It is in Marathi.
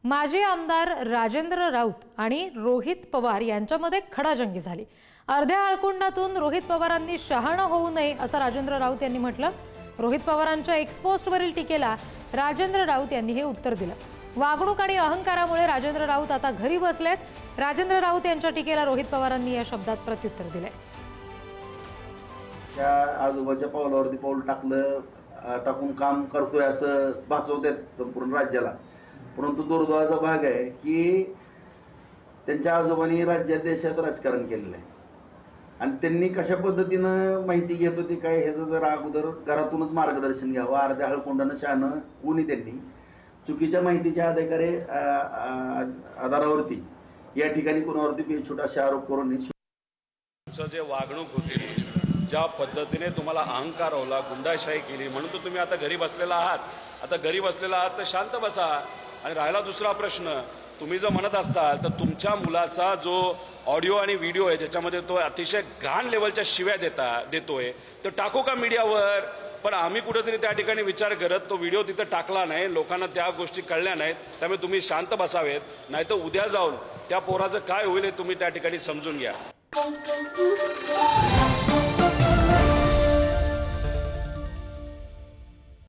माजी आमदार राजेंद्र राऊत आणि रोहित पवार यांच्यामध्ये खडाजंगी झाली। अर्ध्या आळकुंडातून रोहित पवारांनी शहाणं होऊ नये असं राजेंद्र राऊत यांनी म्हटलं। रोहित पवारांच्या एक्सपोस्टवरील टीकेला राजेंद्र राऊत यांनी हे उत्तर दिलं। वागणूक आणि अहंकारामुळे राजेंद्र राऊत आता घरी बसलेत। राजेंद्र राऊत यांच्या टीकेला रोहित पवारांनी या शब्दात प्रत्युत्तर दिले। त्या आजोबाच्या पावलावरती पाऊल टाकून काम करतोय असं भासवतात संपूर्ण राज्याला। परंतु दुर्दैवाचा भाग आहे की त्यांच्या आजोबांनी राज्यात देशात राजकारण केलेलं आहे आणि त्यांनी कशा पद्धतीनं माहिती घेत होती काय ह्याचं जर अगोदर घरातूनच मार्गदर्शन घ्यावं। अर्ध्या हळकुंडानं शहाणं कोणी त्यांनी चुकीच्या माहितीच्या आधारावरती या ठिकाणी कोणावरती बेछूट असे आरोप करून तुमचं जे वागणूक होती, ज्या पद्धतीने तुम्हाला अहंकार होला, गुंडाशाही केली, म्हणून तर तुम्ही आता घरी बसलेला आहात। आता घरी बसलेला आहात तर शांत बसा। आणि राहिला दुसरा प्रश्न, तुम्ही जर म्हणत असाल तर तुमच्या मुलाचा जो ऑडिओ आणि व्हिडिओ आहे ज्याच्यामध्ये तो अतिशय घाण लेवलच्या शिव्या देतोय तो टाकू का मीडियावर? पण आम्ही कुठेतरी त्या ठिकाणी विचार करत तो व्हिडिओ तिथं टाकला नाही, लोकांना त्या गोष्टी कळल्या नाहीत। त्यामुळे तुम्ही शांत बसावेत, नाही तर उद्या जाऊन त्या पोराचं काय होईल हे तुम्ही त्या ठिकाणी समजून घ्या।